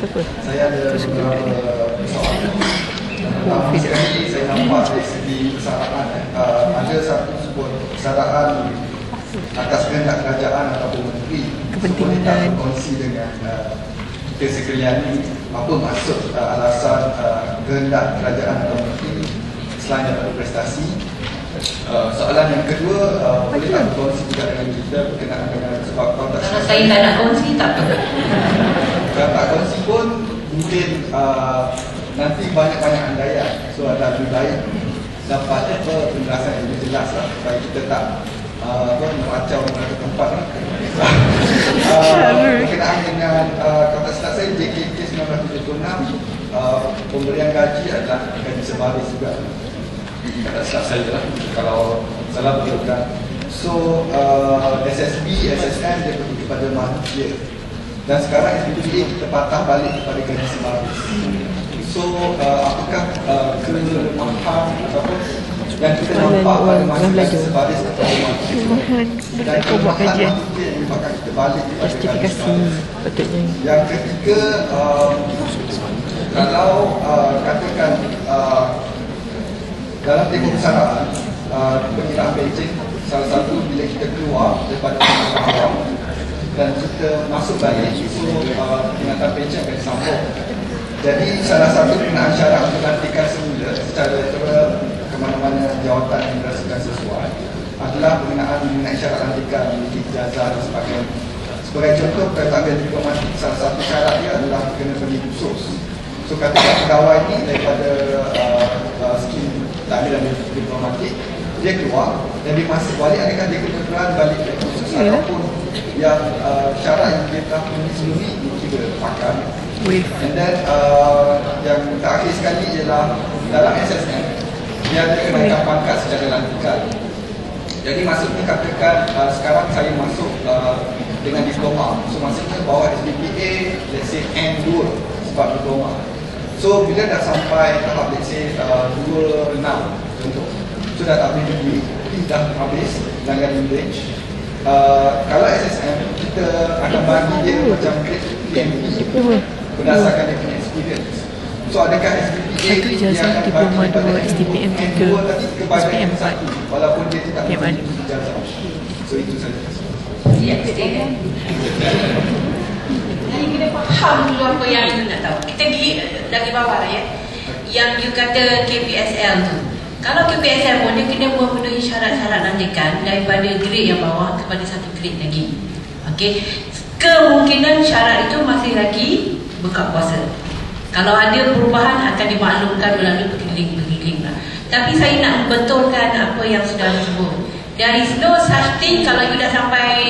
Saya ada beberapa soalan. Pertama sekali saya nampak dari segi persaraan ada satu sebuah persaraan atas kehendak kerajaan ataupun menteri supaya tak berkongsi dengan kita sekalian ini apa maksud alasan kehendak kerajaan atau menteri selain daripada prestasi. Soalan yang kedua, boleh tak berkongsi juga dengan kita berkenaan dengan sebab konteks. Kalau saya tak nak kongsi tak apa. Kalau tak kongsi pun mungkin nanti banyak-banyak andaian. So ada lebih baik dapat penjelasan yang lebih jelas lah supaya kita tak meracau ke tempat lah. Berkenaan dengan konteks saya JKT 1976, pemberian gaji adalah gaji sebaris juga. Tak silap saya lah kalau salah betulkan. So SSB, SSM dia pergi kepada manusia. Dan sekarang SPPA kita patah balik kepada gaji sebaris. So apakah kelemahan ataupun yang kita nampak pada masa gaji sebaris kepada manusia dan kelemahan manusia yang menyebabkan kita balik kepada gaji sebaris. Yang ketiga, kalau katakan dalam tempoh persaraan pengiraan pencen, salah satu bila kita keluar daripada awam dan kita masuk balik, so pengiraan pencen akan disambung. Jadi salah satu penggunaan syarat untuk lantikan semula secara ke mana-mana jawatan yang dirasakan sesuai adalah penggunaan mengenai syarat lantikan, memiliki ijazah dan sebagainya. Sebagai contoh, perkataan diplomatik, salah satu syarat dia adalah kena pergi khusus. So katakan pegawai ini daripada skim takdiran diplomatik, dia keluar dan dia masuk balik, adakah dia kena peran balik ke khusus ataupun yang syarat yang dia telah penuhi sebelum ini kira pakai. And then yang terakhir sekali ialah dalam SSM dia ada kenaikan pangkat secara lantikan. Jadi maksudnya katakan sekarang saya masuk dengan diploma, so maksudnya bawa SBPA let's say N2 sebab diploma. So bila dah sampai tahap let's say 26 contoh, so dah tak boleh degree, dah habis langganan range. Kalau SSM kita akan bagi dia macam grade PMP berdasarkan dia punya experience. So adakah SPPA dia akan bagi kepada STPM N2 tadi kepada N1 walaupun dia tidak memiliki ijazah. So itu saja. Ya, betul. Kita faham dulu apa yang you nak tahu. Kita pergi lagi bawah lah ya. Yang you kata KPSL tu. Kalau KPSL pun dia kena memenuhi syarat-syarat lantikan daripada grade yang bawah kepada satu grade lagi. Okey. Kemungkinan syarat itu masih lagi buka puasa. Kalau ada perubahan akan dimaklumkan melalui berkeliling-berkeliling lah. Tapi saya nak membetulkan apa yang sudah disebut. There is no such thing kalau you dah sampai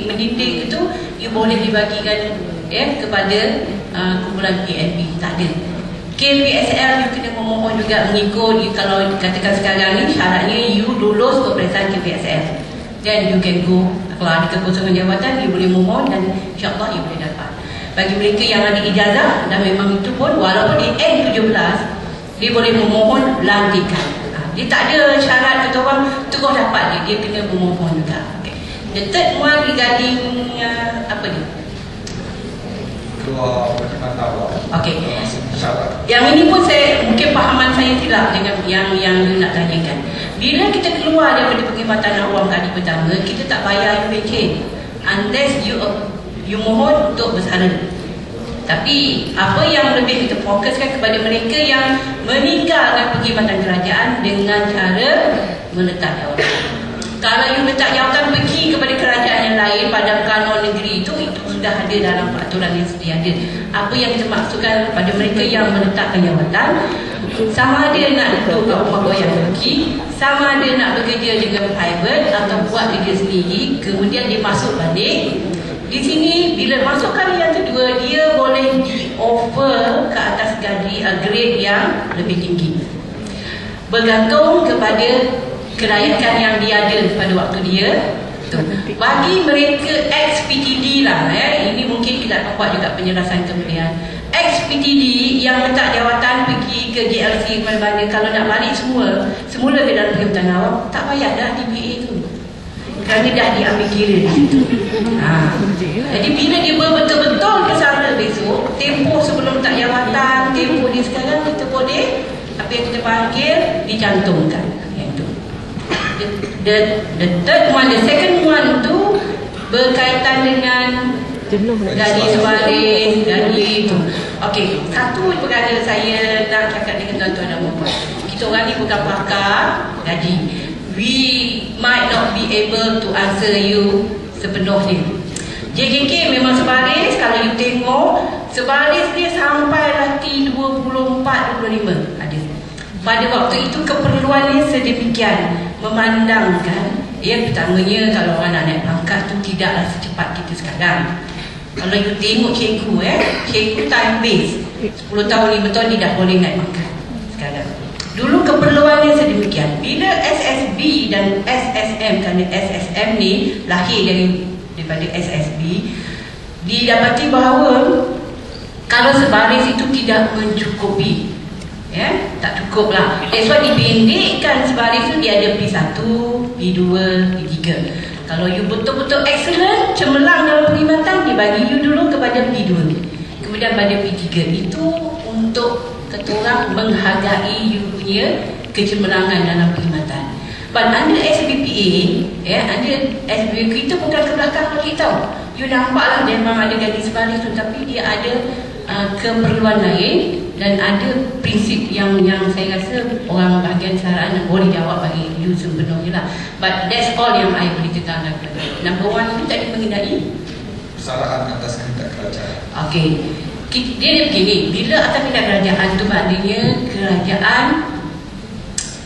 mendinding itu, you boleh dibagikan kepada kumpulan PNP. Tak ada. KPSL you kena memohon juga mengikut, kalau katakan sekarang ni syaratnya you lulus peperiksaan KPSL. Then you can go. Kalau ada kekosongan jabatan, you boleh memohon dan insyaAllah you boleh dapat. Bagi mereka yang ada ijazah dan memang itu pun walaupun di N17 dia boleh memohon lantikan. Dia tak ada syarat kata orang terus dapat dia kena memohon juga. Okay. The third one regarding apa ni? Keluar perkhidmatan. Okey. Yang ini pun saya mungkin pahaman saya silap dengan yang nak tanyakan. Bila kita keluar daripada perkhidmatan awam kali pertama, kita tak bayar UHN unless you mohon untuk bersara. Tapi apa yang lebih kita fokuskan kepada mereka yang meninggalkan perkhidmatan kerajaan dengan cara meletak jawatan. Kalau you letak jawatan pergi kepada kerajaan yang lain pada kanon negeri itu sudah ada dalam peraturan yang sedia ada. Apa yang kita maksudkan pada mereka yang meletakkan jawatan, sama ada nak duduk kat rumah goyang pergi, sama ada nak bekerja dengan private atau buat kerja sendiri, kemudian dia masuk balik. Di sini bila masuk kali yang kedua, dia boleh di-offer ke atas gaji grade yang lebih tinggi. Bergantung kepada kelaikan yang dia ada pada waktu dia. Bagi mereka ex-PTD lah, ini mungkin kita akan buat juga penjelasan kemudian. Ex-PTD yang letak jawatan pergi ke GLC mana-mana, kalau nak balik semula ke dalam perkhidmatan awam, tak payah dah DPA tu. kerana dah diambil kira di situ. Jadi bila dia betul-betul bersara besok, tempoh sebelum tak jawatan, tempoh dia sekarang kita boleh apa yang kita panggil dicantumkan. Itu. The third one, the second one tu berkaitan dengan gaji sebaris, gaji itu. Okey, satu perkara saya nak cakap dengan tuan-tuan dan puan. Kita orang ni bukan pakar gaji. We might not be able to answer you sepenuhnya. JKK memang sebaris, kalau you tengok sebaris dia sampai nanti 24-25 ada. Pada waktu itu keperluannya sedemikian, memandangkan yang pertamanya kalau orang nak naik pangkat tu tidaklah secepat kita sekarang. Kalau you tengok cikgu time base 10 tahun 5 tahun dia dah boleh naik pangkat sekarang. Dulu keperluannya sedemikian. Bila SSB dan SSM, kerana SSM ni lahir daripada SSB, didapati bahawa kalau sebaris itu tidak mencukupi, tak cukup lah. That's why dipendekkan sebaris tu, dia ada P1, P2, P3. Kalau you betul-betul excellent, cemerlang dalam perkhidmatan, dia bagi you dulu kepada P2, kemudian pada P3. Itu untuk kata orang menghargai you punya kecemerlangan dalam perkhidmatan. But under SBPA, under SBPA kita bukan ke belakang lagi tau. You nampaklah memang ada gaji sebaris tu, tapi dia ada keperluan lain dan ada prinsip yang saya rasa orang bahagian saraan boleh jawab bagi you sepenuhnya lah. But that's all yang I boleh cakap. Number one itu tadi mengenai kesalahan atas kehendak kerajaan. Okey, dia begini, bila atas kehendak kerajaan tu maknanya kerajaan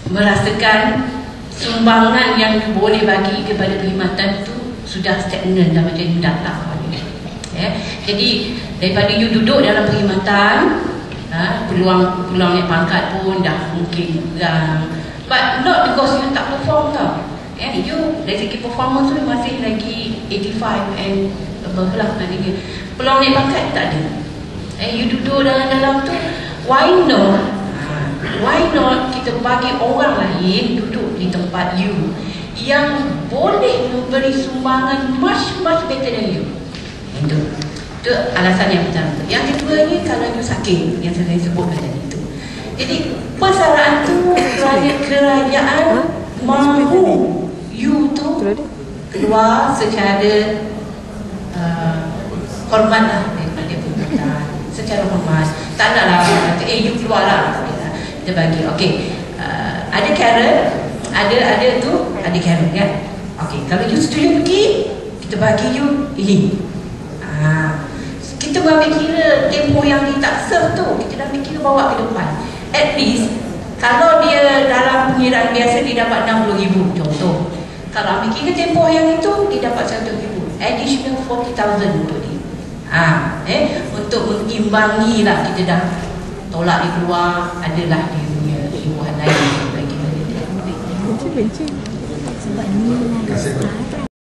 merasakan sumbangan yang boleh bagi kepada perkhidmatan tu sudah stagnan dah macam dah tak. Jadi daripada you duduk dalam perkhidmatan, peluang naik pangkat pun dah mungkin kurang. But not because you tak perform tau. You dari segi performance tu masih lagi 85 and above lah maknanya. Peluang naik pangkat tak ada. You duduk dalam tu, why not kita bagi orang lain duduk di tempat you yang boleh memberi sumbangan much better than you. Itu alasan yang pertama. Yang kedua ni kalau you sakit, yang saya sebutkan tadi itu. Jadi persaraan tu kerajaan mahu you tu keluar secara hormat lah daripada perkhidmatan, secara hormat. Tak naklah kata you keluar lah. Kita bagi, okey, ada carrot, ada tu, ada carrot kan. Okey, kalau you setuju pergi, kita bagi you ini. Kita ambil kira tempoh yang dia tak serve tu, kita dah ambil kira bawa ke depan. At least, kalau dia dalam pengiraan biasa dia dapat 60,000 contoh. Kalau ambil kira tempoh yang itu, dia dapat 100,000. Additional 40,000 untuk dia. Untuk mengimbangi lah, kita dah tolak dia keluar, adalah dia punya imbuhan lain bagi dia. Sebab ni